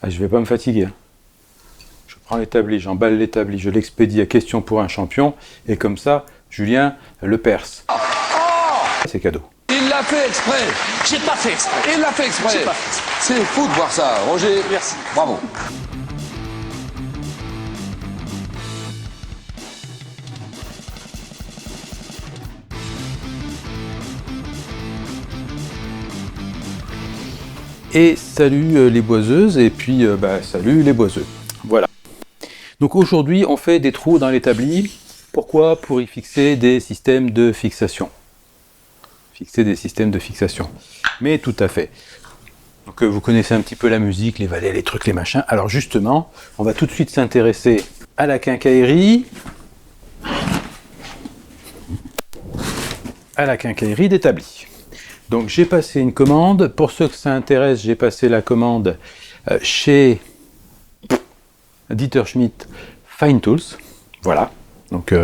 Ah, je vais pas me fatiguer. Je prends l'établi, j'emballe l'établi, je l'expédie à question pour un champion, et comme ça, Julien le perce. Oh, c'est cadeau. Il l'a fait exprès. J'ai pas fait exprès. Il l'a fait exprès. J'ai pas fait exprès. C'est fou de voir ça, Roger. Merci. Bravo. Et salut les boiseuses, et puis salut les boiseux. Voilà. Donc aujourd'hui, on fait des trous dans l'établi. Pourquoi? Pour y fixer des systèmes de fixation. Fixer des systèmes de fixation. Mais tout à fait. Donc vous connaissez un petit peu la musique, les valets, les trucs, les machins. Alors justement, on va tout de suite s'intéresser à la quincaillerie. À la quincaillerie d'établi. Donc j'ai passé une commande. Pour ceux que ça intéresse, j'ai passé la commande chez Dieter Schmidt Fine Tools. Voilà. Donc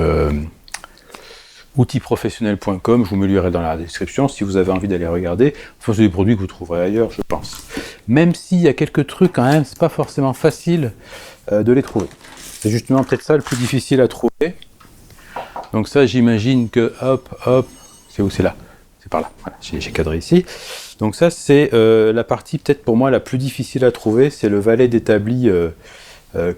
outilleprofessionnel.com, je vous mets l'URL dans la description si vous avez envie d'aller regarder. Enfin, c'est des produits que vous trouverez ailleurs, je pense. Même s'il y a quelques trucs quand même, c'est pas forcément facile de les trouver. C'est justement peut-être ça le plus difficile à trouver. Donc ça, j'imagine que hop, c'est où? C'est là. C'est par là. Voilà, j'ai cadré ici. Donc ça, c'est la partie peut-être pour moi la plus difficile à trouver. C'est le valet d'établi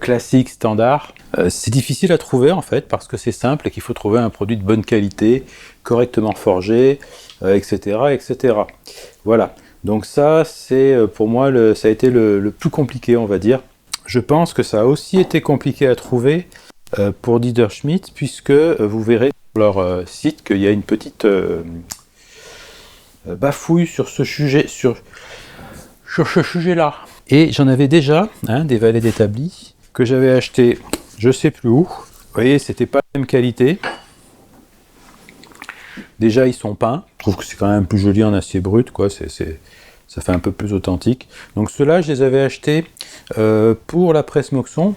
classique, standard. C'est difficile à trouver en fait parce que c'est simple et qu'il faut trouver un produit de bonne qualité, correctement forgé, etc., etc. Voilà. Donc ça, c'est pour moi, ça a été le plus compliqué, on va dire. Je pense que ça a aussi été compliqué à trouver pour Dieter Schmidt, puisque vous verrez sur leur site qu'il y a une petite bafouille sur ce sujet, sur ce sujet-là. Et j'en avais déjà des valets d'établi que j'avais acheté, je sais plus où. Vous voyez, c'était pas la même qualité. Déjà, ils sont peints. Je trouve que c'est quand même plus joli en acier brut, quoi. Ça fait un peu plus authentique. Donc ceux-là, je les avais achetés pour la presse Moxon.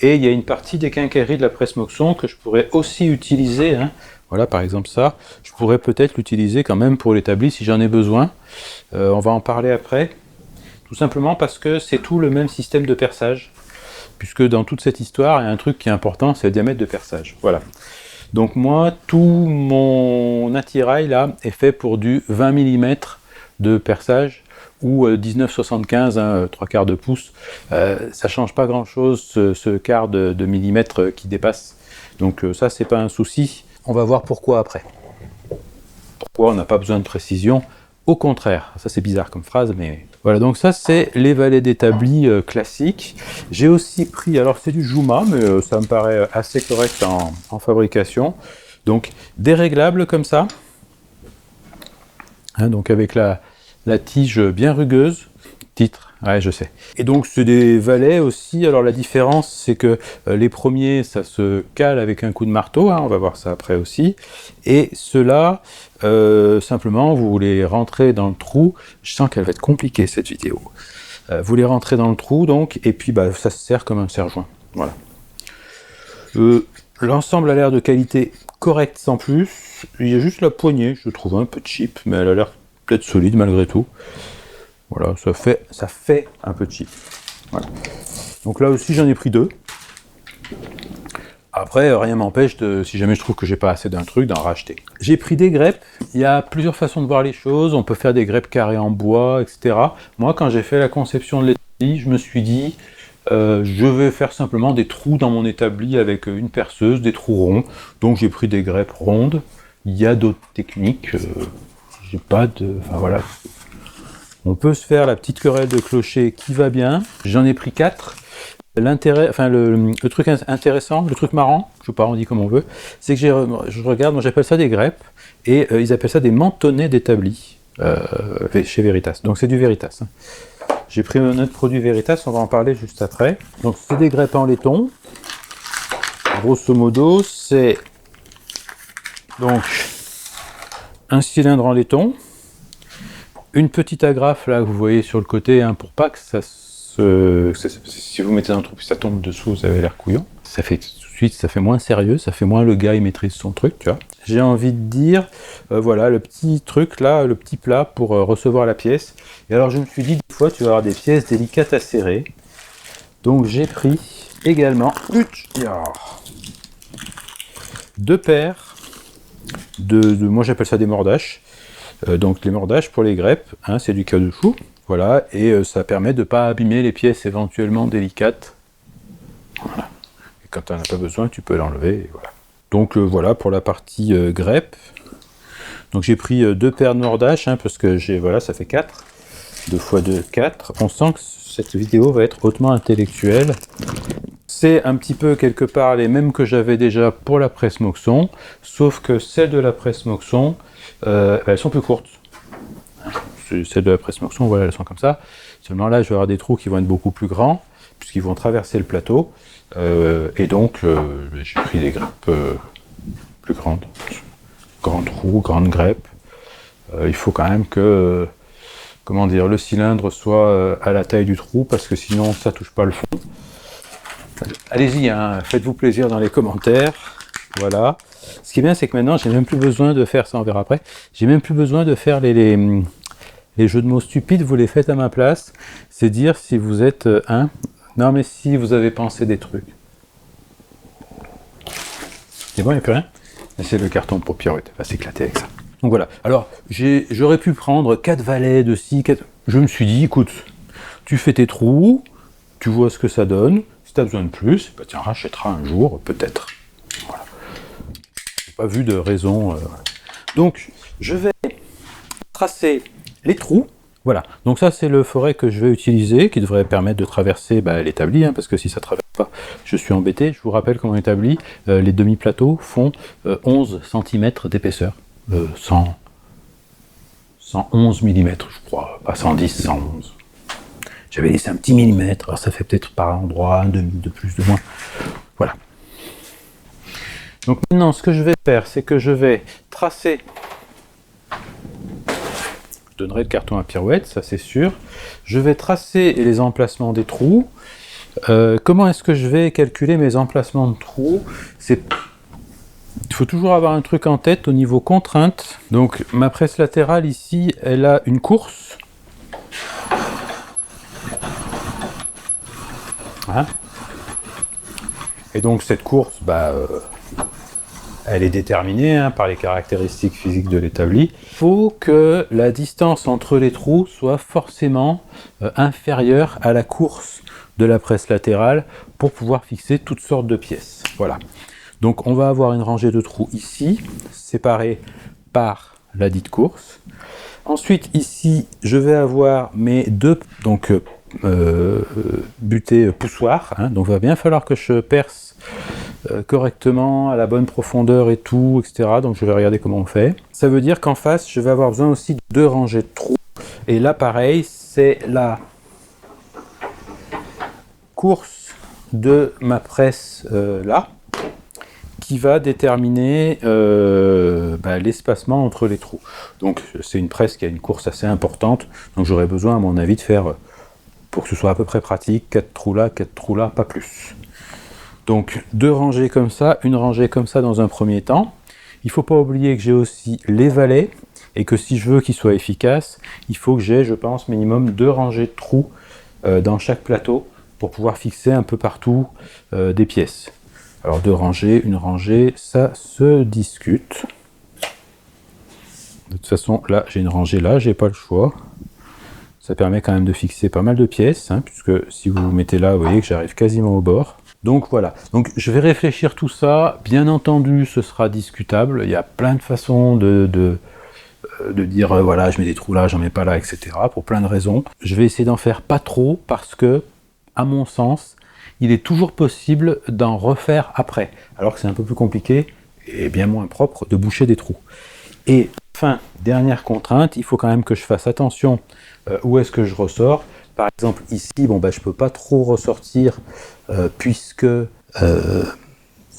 Et il y a une partie des quincailleries de la presse Moxon que je pourrais aussi utiliser. Voilà, par exemple ça. Je pourrais peut-être l'utiliser quand même pour l'établi si j'en ai besoin. On va en parler après. Tout simplement parce que c'est tout le même système de perçage. Puisque dans toute cette histoire, il y a un truc qui est important, c'est le diamètre de perçage. Voilà. Donc moi, tout mon attirail là est fait pour du 20 mm de perçage ou 19,75, 3/4 de pouce. Ça change pas grand chose ce quart de millimètre qui dépasse. Donc ça, c'est pas un souci. On va voir pourquoi après. Pourquoi on n'a pas besoin de précision. Au contraire, ça c'est bizarre comme phrase, mais voilà, donc ça c'est les valets d'établi classiques. J'ai aussi pris, alors c'est du Jouma, mais ça me paraît assez correct en fabrication. Donc des réglables comme ça, donc avec la tige bien rugueuse, titre, ouais je sais. Et donc c'est des valets aussi, alors la différence c'est que les premiers ça se cale avec un coup de marteau, on va voir ça après aussi, et ceux-là, simplement vous les rentrez dans le trou. Je sens qu'elle va être compliquée cette vidéo. Vous les rentrez dans le trou donc, et puis ça se sert comme un serre-joint, voilà. L'ensemble a l'air de qualité correcte sans plus, il y a juste la poignée, je trouve un peu cheap, mais elle a l'air peut-être solide malgré tout. Voilà, ça fait un peu cheap. Voilà. Donc là aussi j'en ai pris 2. Après, rien m'empêche, si jamais je trouve que j'ai pas assez d'un truc, d'en racheter. J'ai pris des greppes. Il y a plusieurs façons de voir les choses. On peut faire des greppes carrées en bois, etc. Moi, quand j'ai fait la conception de l'établi, je me suis dit, je vais faire simplement des trous dans mon établi avec une perceuse, des trous ronds. Donc j'ai pris des greppes rondes. Il y a d'autres techniques. J'ai pas de... Enfin voilà. On peut se faire la petite querelle de clocher qui va bien. J'en ai pris 4. L'intérêt, enfin le truc intéressant, le truc marrant, je sais pas, on dit comme on veut, c'est que je regarde, moi j'appelle ça des greppes, et ils appellent ça des mentonnets d'établi chez Veritas. Donc c'est du Veritas. J'ai pris un autre produit Veritas, on va en parler juste après. Donc c'est des greppes en laiton. Grosso modo, c'est donc un cylindre en laiton, une petite agrafe là que vous voyez sur le côté, pour pas que ça si vous mettez dans le trou et ça tombe dessous, vous avez l'air couillon. Ça fait tout de suite, ça fait moins sérieux, ça fait moins le gars il maîtrise son truc, tu vois. J'ai envie de dire, voilà, le petit truc là, le petit plat pour recevoir la pièce. Et alors je me suis dit, des fois tu vas avoir des pièces délicates à serrer. Donc j'ai pris également deux paires de moi j'appelle ça des mordaches. Donc les mordaches pour les greffes, hein, c'est du caoutchouc, voilà, et ça permet de ne pas abîmer les pièces éventuellement délicates. Voilà. Et quand tu n'en as pas besoin, tu peux l'enlever, et voilà. Donc voilà pour la partie grep. Donc j'ai pris deux paires de mordaches, hein, parce que voilà, ça fait 4. 2 x 2, 4. On sent que cette vidéo va être hautement intellectuelle. C'est un petit peu quelque part les mêmes que j'avais déjà pour la presse Moxon, sauf que celles de la presse Moxon, elles sont plus courtes. Celles de la presse Moxon, voilà, elles sont comme ça. Seulement là, je vais avoir des trous qui vont être beaucoup plus grands, puisqu'ils vont traverser le plateau. Et donc, j'ai pris des greppes plus grandes. Grand trou, grande greppe. Il faut quand même que le cylindre soit à la taille du trou, parce que sinon, ça touche pas le fond. Allez-y, hein, faites-vous plaisir dans les commentaires. Voilà. Ce qui est bien, c'est que maintenant, j'ai même plus besoin de faire ça, on verra après. J'ai même plus besoin de faire les jeux de mots stupides, vous les faites à ma place. C'est dire si vous êtes non, mais si vous avez pensé des trucs. C'est bon, il n'y a plus rien. C'est le carton pour pirouette, va s'éclater avec ça. Donc voilà. Alors, j'aurais pu prendre 4 valets de ci, 4... Je me suis dit, écoute, tu fais tes trous, tu vois ce que ça donne. Si tu as besoin de plus, bah tiens, rachèteras un jour, peut-être. Voilà. J'ai pas vu de raison. Donc, je vais tracer les trous. Voilà, donc ça c'est le forêt que je vais utiliser, qui devrait permettre de traverser l'établi, hein, parce que si ça ne traverse pas, je suis embêté. Je vous rappelle comment établi, les demi-plateaux font 11 cm d'épaisseur, 111 mm, je crois, pas 110, 111. J'avais laissé un petit millimètre, alors ça fait peut-être par endroit, un demi de plus, de moins. Voilà. Donc maintenant, ce que je vais faire, c'est que je vais tracer... Je donnerai le carton à pirouette, ça c'est sûr. Je vais tracer les emplacements des trous. Comment est-ce que je vais calculer mes emplacements de trous? Il faut toujours avoir un truc en tête au niveau contrainte. Donc ma presse latérale ici, elle a une course. Hein, et donc cette course, elle est déterminée par les caractéristiques physiques de l'établi. Il faut que la distance entre les trous soit forcément inférieure à la course de la presse latérale pour pouvoir fixer toutes sortes de pièces. Voilà. Donc on va avoir une rangée de trous ici, séparée par la dite course. Ensuite ici, je vais avoir mes deux butées poussoirs. Hein, donc il va bien falloir que je perce correctement, à la bonne profondeur et tout, etc. Donc je vais regarder comment on fait. Ça veut dire qu'en face, je vais avoir besoin aussi de 2 rangées de trous. Et là, pareil, c'est la course de ma presse là, qui va déterminer l'espacement entre les trous. Donc c'est une presse qui a une course assez importante, donc j'aurais besoin, à mon avis, de faire, pour que ce soit à peu près pratique, 4 trous là, pas plus. Donc 2 rangées comme ça, une rangée comme ça dans un premier temps. Il ne faut pas oublier que j'ai aussi les valets, et que si je veux qu'ils soient efficaces, il faut que j'ai, je pense, minimum 2 rangées de trous dans chaque plateau, pour pouvoir fixer un peu partout des pièces. Alors 2 rangées, une rangée, ça se discute. De toute façon, là, j'ai une rangée là, j'ai pas le choix. Ça permet quand même de fixer pas mal de pièces, hein, puisque si vous vous mettez là, vous voyez que j'arrive quasiment au bord. Donc voilà, donc je vais réfléchir tout ça, bien entendu ce sera discutable, il y a plein de façons de dire voilà, je mets des trous là, j'en mets pas là, etc. pour plein de raisons. Je vais essayer d'en faire pas trop parce que, à mon sens, il est toujours possible d'en refaire après, alors que c'est un peu plus compliqué et bien moins propre de boucher des trous. Et enfin, dernière contrainte, il faut quand même que je fasse attention où est-ce que je ressors. Par exemple, ici, je ne peux pas trop ressortir puisque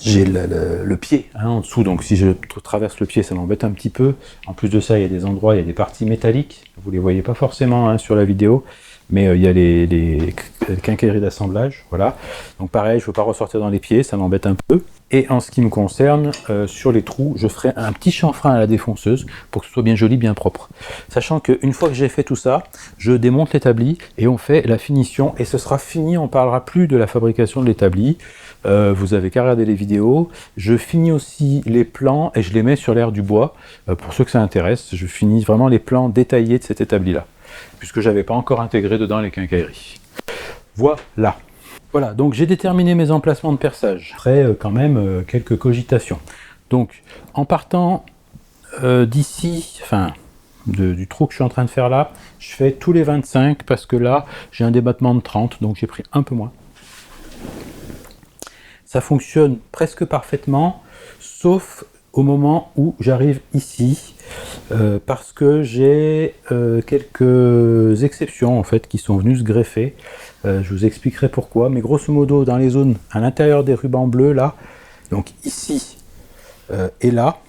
j'ai le pied en dessous. Donc si je traverse le pied, ça m'embête un petit peu. En plus de ça, il y a des endroits, il y a des parties métalliques. Vous ne les voyez pas forcément sur la vidéo. mais il y a les quincailleries d'assemblage, voilà. Donc pareil, je ne veux pas ressortir dans les pieds, ça m'embête un peu. Et en ce qui me concerne, sur les trous, je ferai un petit chanfrein à la défonceuse pour que ce soit bien joli, bien propre. Sachant qu'une fois que j'ai fait tout ça, je démonte l'établi et on fait la finition. Et ce sera fini, on ne parlera plus de la fabrication de l'établi. Vous avez qu'à regarder les vidéos. Je finis aussi les plans et je les mets sur l'air du bois. Pour ceux que ça intéresse, je finis vraiment les plans détaillés de cet établi-là, puisque je n'avais pas encore intégré dedans les quincailleries. Voilà. Voilà, donc j'ai déterminé mes emplacements de perçage. Après, quand même, quelques cogitations. Donc, en partant d'ici, enfin, du trou que je suis en train de faire là, je fais tous les 25, parce que là, j'ai un débattement de 30, donc j'ai pris un peu moins. Ça fonctionne presque parfaitement, sauf au moment où j'arrive ici, parce que j'ai quelques exceptions en fait qui sont venues se greffer. Je vous expliquerai pourquoi, mais grosso modo dans les zones à l'intérieur des rubans bleus là, donc ici et là,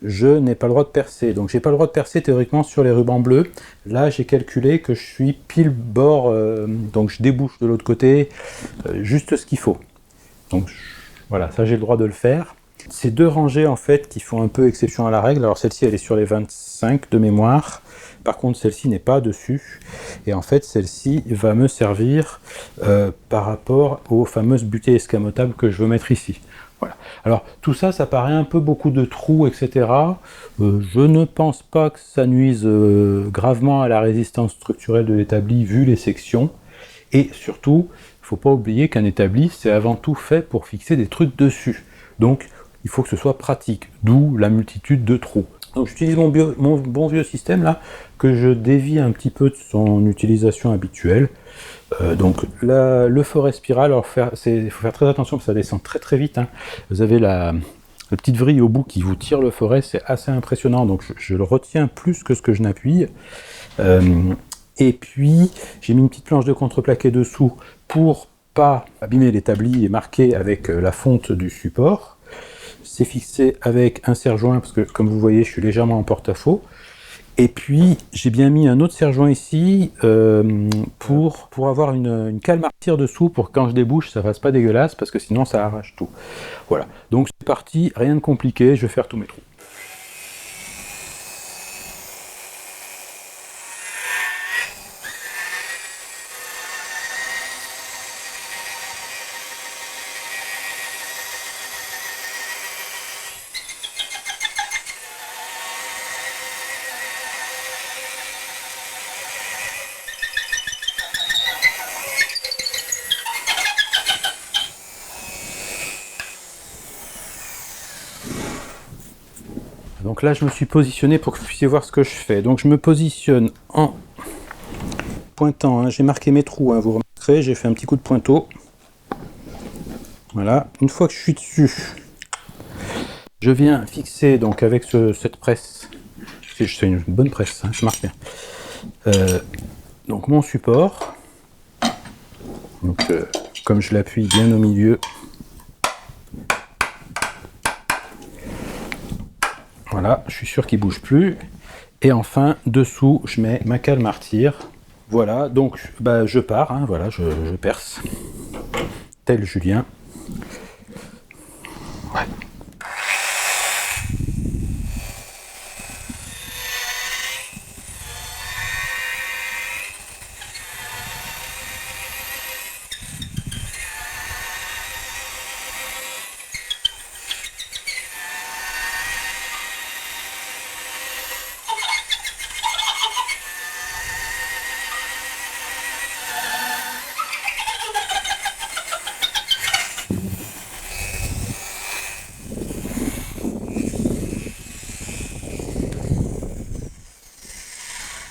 je n'ai pas le droit de percer. Donc j'ai pas le droit de percer théoriquement sur les rubans bleus. Là j'ai calculé que je suis pile bord, donc je débouche de l'autre côté, juste ce qu'il faut. Donc voilà, ça j'ai le droit de le faire. Ces deux rangées en fait qui font un peu exception à la règle. Alors celle-ci elle est sur les 25 de mémoire. Par contre celle-ci n'est pas dessus. Et en fait celle-ci va me servir par rapport aux fameuses butées escamotables que je veux mettre ici. Voilà. Alors tout ça, ça paraît un peu beaucoup de trous, etc. Je ne pense pas que ça nuise gravement à la résistance structurelle de l'établi vu les sections. Et surtout, il ne faut pas oublier qu'un établi, c'est avant tout fait pour fixer des trucs dessus. Donc il faut que ce soit pratique, d'où la multitude de trous. Donc j'utilise mon bon vieux système là, que je dévie un petit peu de son utilisation habituelle. Donc là, le forêt spirale, alors il faut faire très attention parce que ça descend très très vite. Hein. Vous avez la petite vrille au bout qui vous tire le forêt, c'est assez impressionnant. Donc je le retiens plus que ce que je n'appuie. Et puis j'ai mis une petite planche de contreplaqué dessous pour pas abîmer l'établi et marquer avec la fonte du support. C'est fixé avec un serre-joint parce que comme vous voyez je suis légèrement en porte-à-faux. Et puis j'ai bien mis un autre serre-joint ici pour avoir une cale martyre dessous pour que quand je débouche ça fasse pas dégueulasse parce que sinon ça arrache tout. Voilà, donc c'est parti, rien de compliqué, je vais faire tous mes trous. Donc là, je me suis positionné pour que vous puissiez voir ce que je fais. Donc je me positionne en pointant. Hein. J'ai marqué mes trous, hein, vous remarquerez. J'ai fait un petit coup de pointeau. Voilà. Une fois que je suis dessus, je viens fixer donc avec cette presse. C'est une bonne presse, hein, je marque bien. Donc mon support. Donc comme je l'appuie bien au milieu. Voilà, je suis sûr qu'il ne bouge plus. Et enfin, dessous, je mets ma cale martyre. Voilà, donc je pars, hein, voilà, je perce. Tel Julien. Ouais.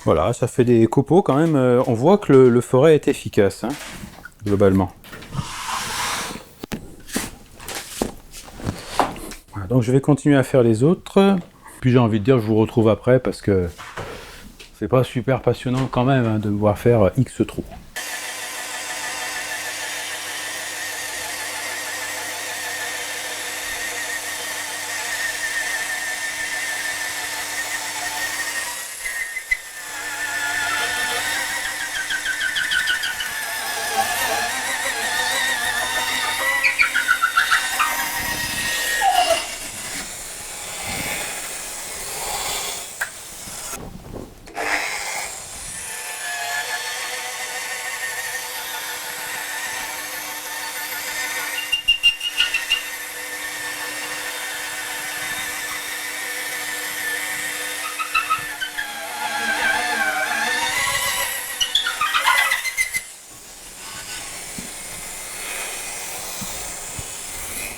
Voilà, ça fait des copeaux quand même. On voit que le forêt est efficace, hein, globalement. Voilà, donc je vais continuer à faire les autres. Puis j'ai envie de dire, je vous retrouve après parce que c'est pas super passionnant quand même hein, de me voir faire X trous.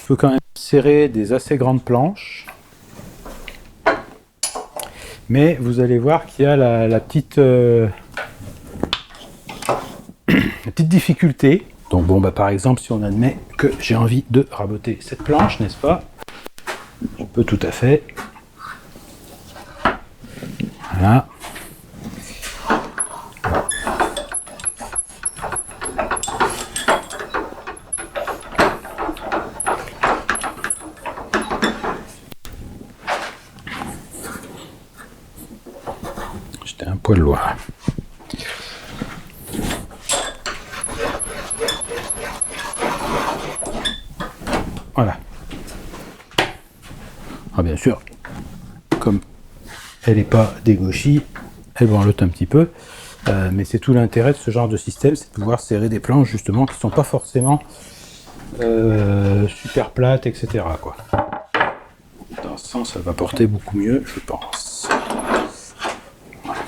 peux quand même serrer des assez grandes planches. Mais vous allez voir qu'il y a la petite difficulté. Donc bon, bah, par exemple, si on admet que j'ai envie de raboter cette planche, n'est-ce pas? Je peux tout à fait. Voilà. J'étais un poil loin. Voilà. Ah, bien sûr, comme elle n'est pas dégauchie, elle branlote un petit peu. Mais c'est tout l'intérêt de ce genre de système, c'est de pouvoir serrer des planches justement qui ne sont pas forcément super plates, etc. quoi. Dans ce sens, ça va porter beaucoup mieux, je pense. Voilà.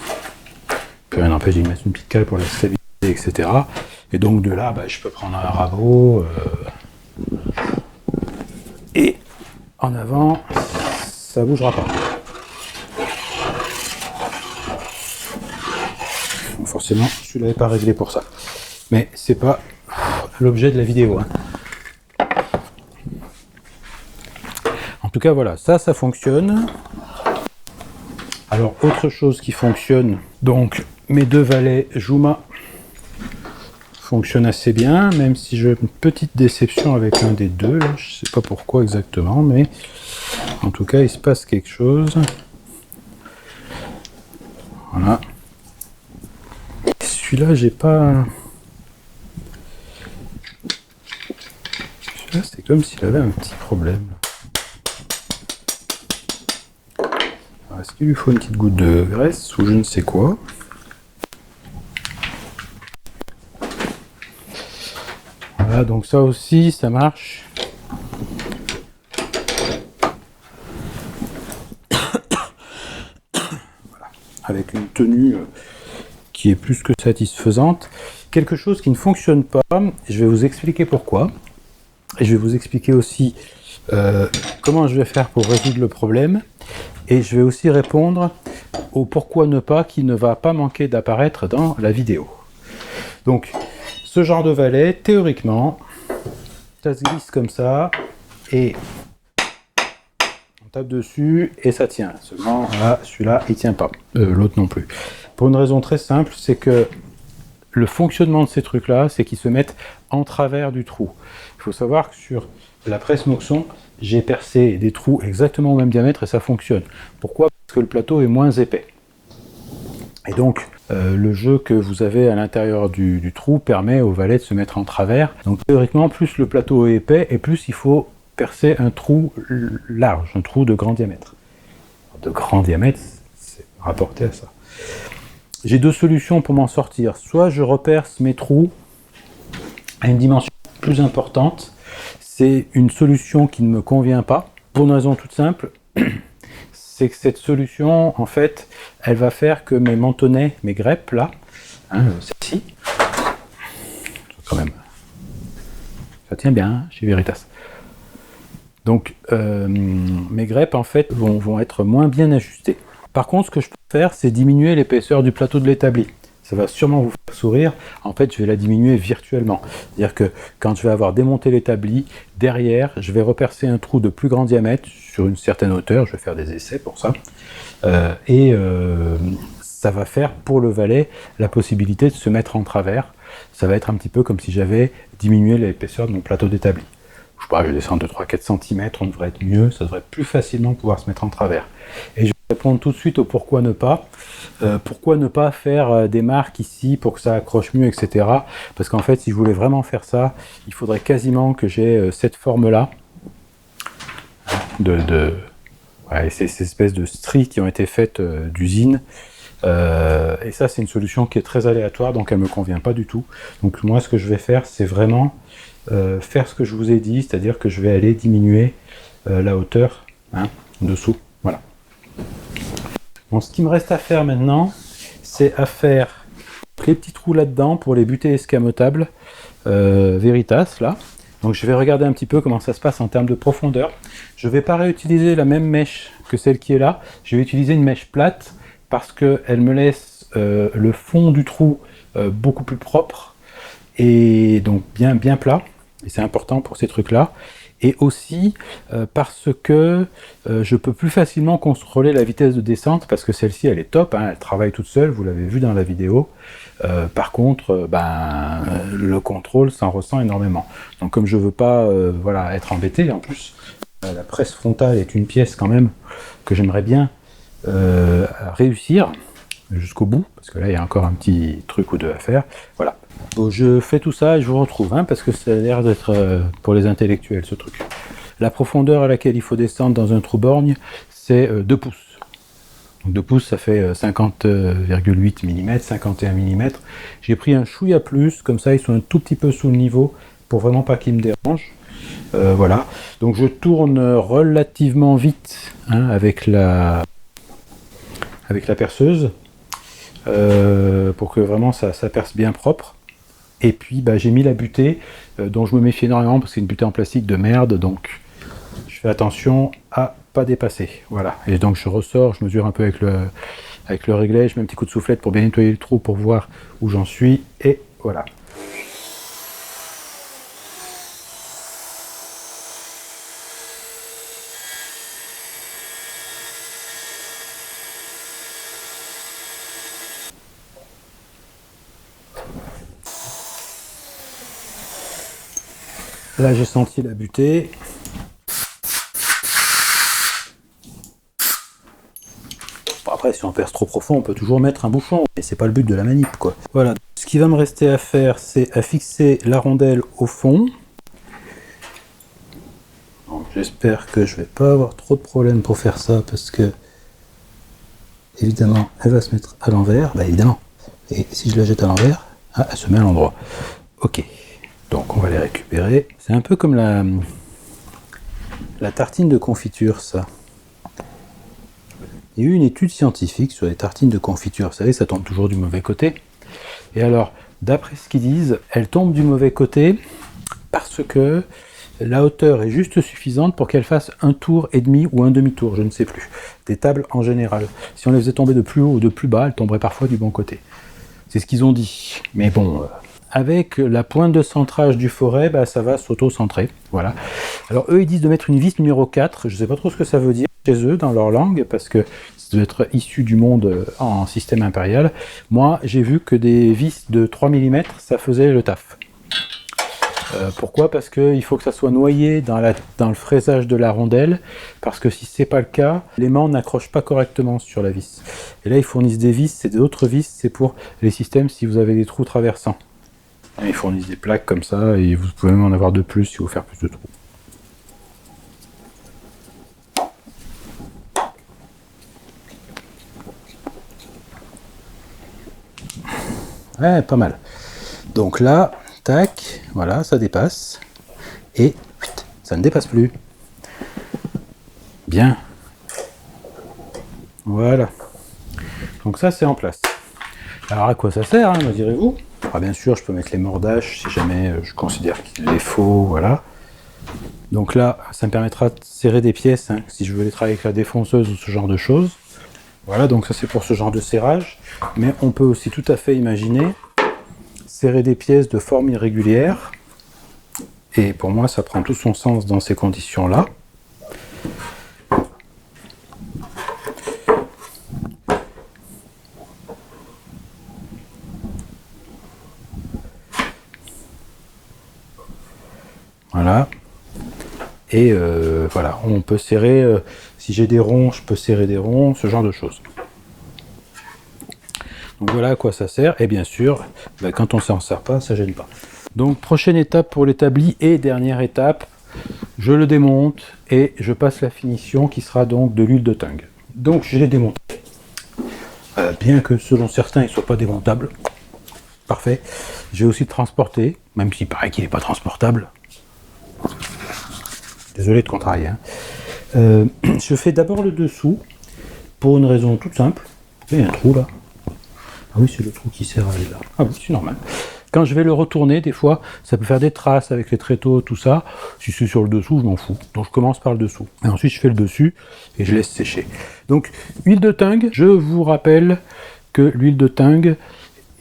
Puis rien n'empêche d'y mettre une petite cale pour la stabilité, etc. Et donc de là, bah, je peux prendre un rabot et en avant, ça bougera pas. Bon, forcément, je ne l'avais pas réglé pour ça. Mais c'est pas l'objet de la vidéo. Hein. En tout cas, voilà, ça fonctionne. Alors, autre chose qui fonctionne, donc mes deux valets Jouma fonctionnent assez bien, même si j'ai une petite déception avec l'un des deux, là. Je sais pas pourquoi exactement, mais en tout cas, il se passe quelque chose. Voilà. Celui-là, j'ai pas... Celui-là, c'est comme s'il avait un petit problème. Est-ce qu'il lui faut une petite goutte de graisse ou je ne sais quoi? Voilà, donc ça aussi, ça marche. Voilà. Avec une tenue qui est plus que satisfaisante. Quelque chose qui ne fonctionne pas, je vais vous expliquer pourquoi. Et je vais vous expliquer aussi comment je vais faire pour résoudre le problème. Et je vais aussi répondre au pourquoi ne pas qui ne va pas manquer d'apparaître dans la vidéo. Donc, ce genre de valet, théoriquement, ça se glisse comme ça, et on tape dessus, et ça tient. Seulement, là, celui-là, il tient pas. L'autre non plus. Pour une raison très simple, c'est que le fonctionnement de ces trucs-là, c'est qu'ils se mettent en travers du trou. Il faut savoir que sur la presse Moxon, j'ai percé des trous exactement au même diamètre et ça fonctionne. Pourquoi? Parce que le plateau est moins épais. Et donc, le jeu que vous avez à l'intérieur du trou permet au valet de se mettre en travers. Donc théoriquement, plus le plateau est épais et plus il faut percer un trou large, un trou de grand diamètre. De grand diamètre, c'est rapporté à ça. J'ai deux solutions pour m'en sortir. Soit je reperce mes trous à une dimension plus importante. C'est une solution qui ne me convient pas, pour une raison toute simple, c'est que cette solution, en fait, elle va faire que mes mentonnets, mes greppes, là, hein, celle-ci, quand même, ça tient bien, hein, chez Veritas. Donc, mes greppes, en fait, vont être moins bien ajustées. Par contre, ce que je peux faire, c'est diminuer l'épaisseur du plateau de l'établi. Ça va sûrement vous faire sourire. En fait, je vais la diminuer virtuellement. C'est-à-dire que quand je vais avoir démonté l'établi, derrière, je vais repercer un trou de plus grand diamètre sur une certaine hauteur. Je vais faire des essais pour ça. Ça va faire pour le valet la possibilité de se mettre en travers. Ça va être un petit peu comme si j'avais diminué l'épaisseur de mon plateau d'établi. Je sais pas, je descends de 3-4 cm, on devrait être mieux. Ça devrait plus facilement pouvoir se mettre en travers. Et je vais répondre tout de suite au pourquoi ne pas. Pourquoi ne pas faire des marques ici pour que ça accroche mieux, etc. Parce qu'en fait, si je voulais vraiment faire ça, il faudrait quasiment que j'ai cette forme-là ouais, ces espèces de stries qui ont été faites d'usine. Et ça, c'est une solution qui est très aléatoire, donc elle ne me convient pas du tout. Donc moi, ce que je vais faire, c'est vraiment faire ce que je vous ai dit, c'est-à-dire que je vais aller diminuer la hauteur dessous. Voilà. Bon, ce qui me reste à faire maintenant, c'est à faire les petits trous là-dedans pour les butées escamotables Veritas, là. Donc je vais regarder un petit peu comment ça se passe en termes de profondeur. Je ne vais pas réutiliser la même mèche que celle qui est là. Je vais utiliser une mèche plate parce qu'elle me laisse le fond du trou beaucoup plus propre et donc bien plat. Et c'est important pour ces trucs-là. Et aussi parce que je peux plus facilement contrôler la vitesse de descente parce que celle-ci elle est top, hein, elle travaille toute seule, vous l'avez vu dans la vidéo. Par contre, le contrôle s'en ressent énormément. Donc comme je veux pas voilà, être embêté, en plus la presse frontale est une pièce quand même que j'aimerais bien réussir jusqu'au bout, parce que là il y a encore un petit truc ou deux à faire. Voilà. Bon, je fais tout ça et je vous retrouve, hein, parce que ça a l'air d'être pour les intellectuels ce truc. La profondeur à laquelle il faut descendre dans un trou borgne, c'est 2 pouces. Donc 2 pouces, ça fait 50,8 mm, 51 mm. J'ai pris un chouïa plus, comme ça ils sont un tout petit peu sous le niveau, pour vraiment pas qu'ils me dérangent. Voilà. Donc je tourne relativement vite, hein, avec la perceuse, pour que vraiment ça perce bien propre. Et puis j'ai mis la butée, dont je me méfie énormément parce que c'est une butée en plastique de merde, donc je fais attention à pas dépasser. Voilà. Et donc je ressors, je mesure un peu avec le réglage, je mets un petit coup de soufflette pour bien nettoyer le trou pour voir où j'en suis, et voilà. Là j'ai senti la butée. Bon, après si on perce trop profond on peut toujours mettre un bouchon, mais c'est pas le but de la manip quoi. Voilà, ce qui va me rester à faire c'est à fixer la rondelle au fond. J'espère que je vais pas avoir trop de problèmes pour faire ça parce que évidemment elle va se mettre à l'envers, évidemment. Et si je la jette à l'envers, elle se met à l'endroit. Ok. Donc on va les récupérer. C'est un peu comme la tartine de confiture, ça. Il y a eu une étude scientifique sur les tartines de confiture. Vous savez, ça tombe toujours du mauvais côté. Et alors, d'après ce qu'ils disent, elles tombent du mauvais côté parce que la hauteur est juste suffisante pour qu'elles fassent un tour et demi ou un demi-tour, je ne sais plus. Des tables en général. Si on les faisait tomber de plus haut ou de plus bas, elles tomberaient parfois du bon côté. C'est ce qu'ils ont dit. Mais bon... avec la pointe de centrage du forêt, ça va s'auto-centrer. Voilà. Alors eux, ils disent de mettre une vis numéro 4. Je ne sais pas trop ce que ça veut dire chez eux, dans leur langue, parce que ça doit être issu du monde en système impérial. Moi, j'ai vu que des vis de 3 mm, ça faisait le taf. Pourquoi ? Parce qu'il faut que ça soit noyé dans le fraisage de la rondelle, parce que si c'est pas le cas, l'aimant n'accroche pas correctement sur la vis. Et là, ils fournissent des vis, c'est d'autres vis, c'est pour les systèmes si vous avez des trous traversants. Ils fournissent des plaques comme ça et vous pouvez même en avoir de plus si vous faire plus de trous. Ouais, pas mal. Donc là, tac, voilà, ça dépasse. Et ça ne dépasse plus. Bien. Voilà. Donc ça, c'est en place. Alors à quoi ça sert, me direz-vous ? Alors bien sûr, je peux mettre les mordaches si jamais je considère qu'il les faut, voilà. Donc là, ça me permettra de serrer des pièces, si je veux les travailler avec la défonceuse ou ce genre de choses. Voilà, donc ça c'est pour ce genre de serrage. Mais on peut aussi tout à fait imaginer serrer des pièces de forme irrégulière. Et pour moi, ça prend tout son sens dans ces conditions-là. Voilà. Et voilà, on peut serrer, si j'ai des ronds, je peux serrer des ronds, ce genre de choses. Donc voilà à quoi ça sert, et bien sûr, quand on ne s'en sert pas, ça gêne pas. Donc prochaine étape pour l'établi, et dernière étape, je le démonte, et je passe la finition qui sera donc de l'huile de tung. Donc je l'ai démonté, bien que selon certains il ne soit pas démontable. Parfait. Je vais aussi le transporter, même s'il paraît qu'il n'est pas transportable. Désolé de contrarier. Je fais d'abord le dessous, pour une raison toute simple. Il y a un trou là. Ah oui, c'est le trou qui sert à aller là. Ah oui, c'est normal. Quand je vais le retourner, des fois, ça peut faire des traces avec les tréteaux, tout ça. Si c'est sur le dessous, je m'en fous. Donc je commence par le dessous. Et ensuite, je fais le dessus et je laisse sécher. Donc, huile de tung, je vous rappelle que l'huile de tung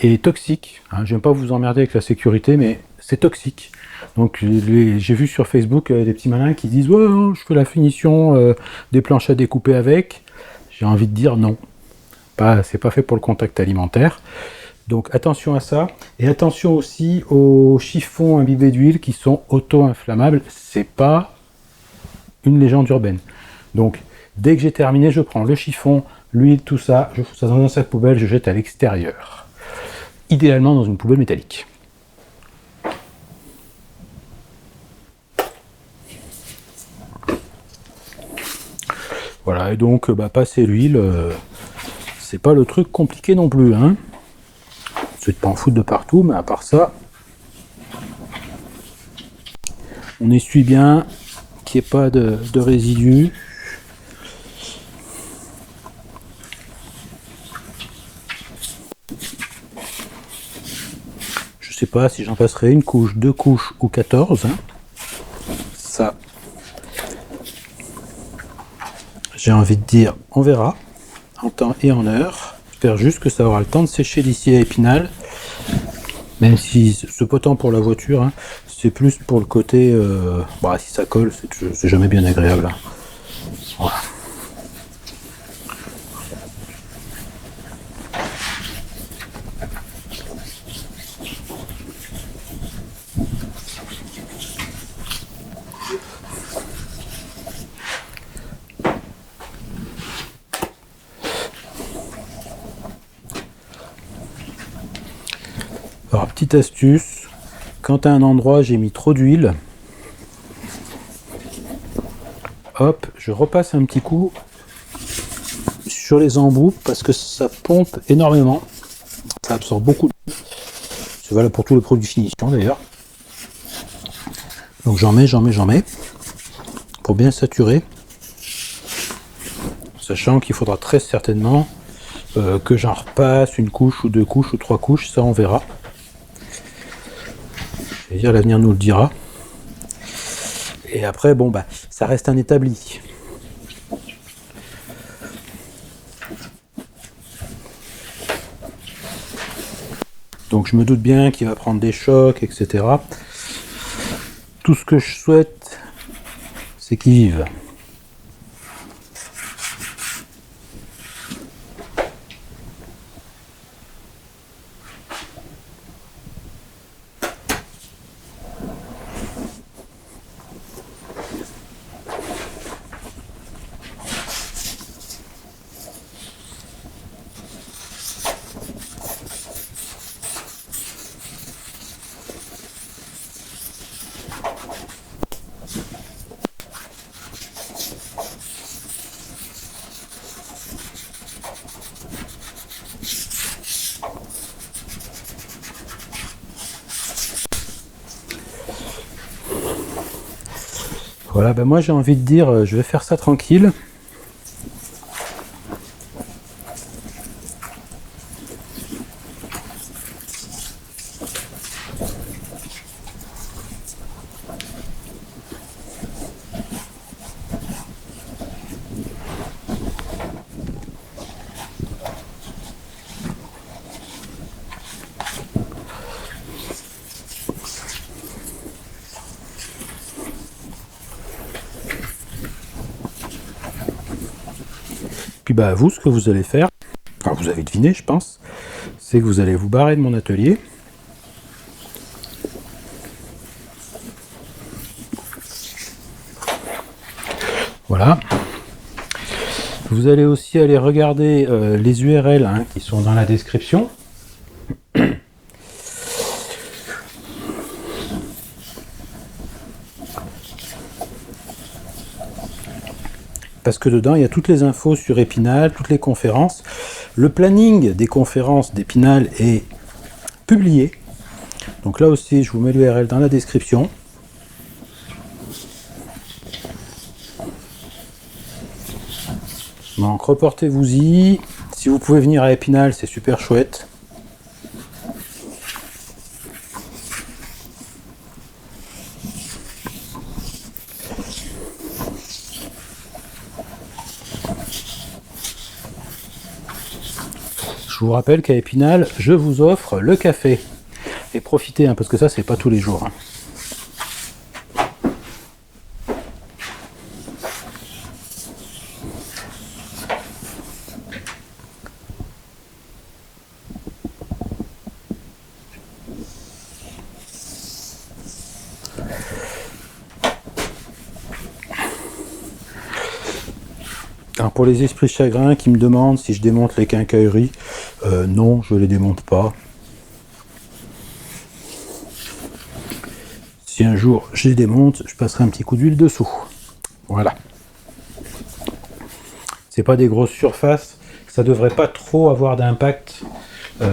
est toxique. Je n'aime pas vous emmerder avec la sécurité, mais c'est toxique. Donc j'ai vu sur Facebook des petits malins qui disent « Ouais, je fais la finition des planches à découper avec ». J'ai envie de dire non. C'est pas fait pour le contact alimentaire. Donc attention à ça. Et attention aussi aux chiffons imbibés d'huile qui sont auto-inflammables. C'est pas une légende urbaine. Donc dès que j'ai terminé, je prends le chiffon, l'huile, tout ça, je fous ça dans un sac poubelle, je jette à l'extérieur. Idéalement dans une poubelle métallique. Voilà, et donc passer l'huile, c'est pas le truc compliqué non plus. C'est de pas en foutre de partout, mais à part ça, on essuie bien, qu'il n'y ait pas de résidus. Je sais pas si j'en passerai une couche, 2 couches ou 14. Ça, j'ai envie de dire, on verra, en temps et en heure. J'espère juste que ça aura le temps de sécher d'ici à Épinal. Même si c'est pas tant pour la voiture, c'est plus pour le côté, si ça colle, c'est jamais bien agréable. Voilà. Alors, petite astuce, quand à un endroit j'ai mis trop d'huile, hop, je repasse un petit coup sur les embouts parce que ça pompe énormément, ça absorbe beaucoup d'huile. C'est valable pour tous les produits finition d'ailleurs. Donc j'en mets pour bien saturer, sachant qu'il faudra très certainement que j'en repasse une couche ou 2 couches ou 3 couches, ça on verra. C'est-à-dire l'avenir nous le dira. Et après, ça reste un établi. Donc je me doute bien qu'il va prendre des chocs, etc. Tout ce que je souhaite, c'est qu'il vive. Voilà, moi j'ai envie de dire, je vais faire ça tranquille. Puis vous, ce que vous allez faire, enfin vous avez deviné je pense, c'est que vous allez vous barrer de mon atelier. Voilà. Vous allez aussi aller regarder les URL qui sont dans la description. Parce que dedans, il y a toutes les infos sur Épinal, toutes les conférences. Le planning des conférences d'Épinal est publié. Donc là aussi, je vous mets l'URL dans la description. Donc reportez-vous-y. Si vous pouvez venir à Épinal, c'est super chouette. Je vous rappelle qu'à Épinal, je vous offre le café. Et profitez, hein, parce que ça, c'est pas tous les jours. Hein. Alors pour les esprits chagrins qui me demandent si je démonte les quincailleries, non, je les démonte pas. Si un jour je les démonte, je passerai un petit coup d'huile dessous. Voilà. C'est pas des grosses surfaces, ça devrait pas trop avoir d'impact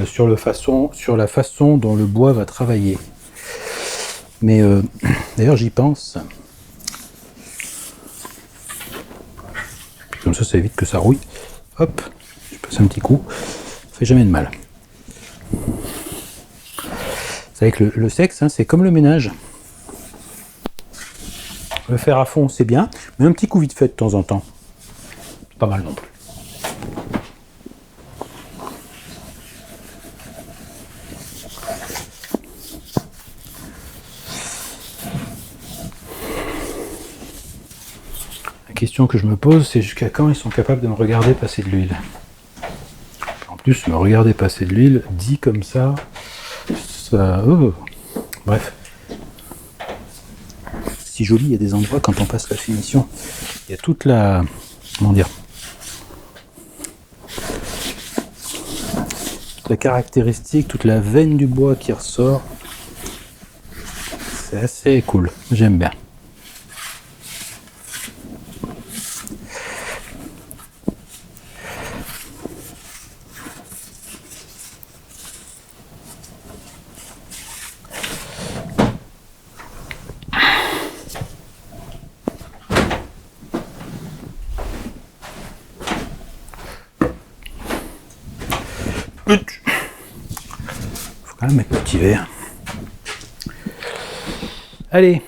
sur la façon dont le bois va travailler. Mais d'ailleurs j'y pense. Comme ça évite que ça rouille. Hop, je passe un petit coup. Ça fait jamais de mal. Vous savez que le sexe, hein, c'est comme le ménage. Le faire à fond, c'est bien, mais un petit coup vite fait de temps en temps, c'est pas mal non plus. La question que je me pose, c'est jusqu'à quand ils sont capables de me regarder passer de l'huile. En plus, me regarder passer de l'huile, dit comme ça, bref. Si joli, il y a des endroits quand on passe la finition, il y a toute la, comment dire, toute la caractéristique, toute la veine du bois qui ressort. C'est assez cool, j'aime bien. Faut quand même mettre le petit verre. Allez,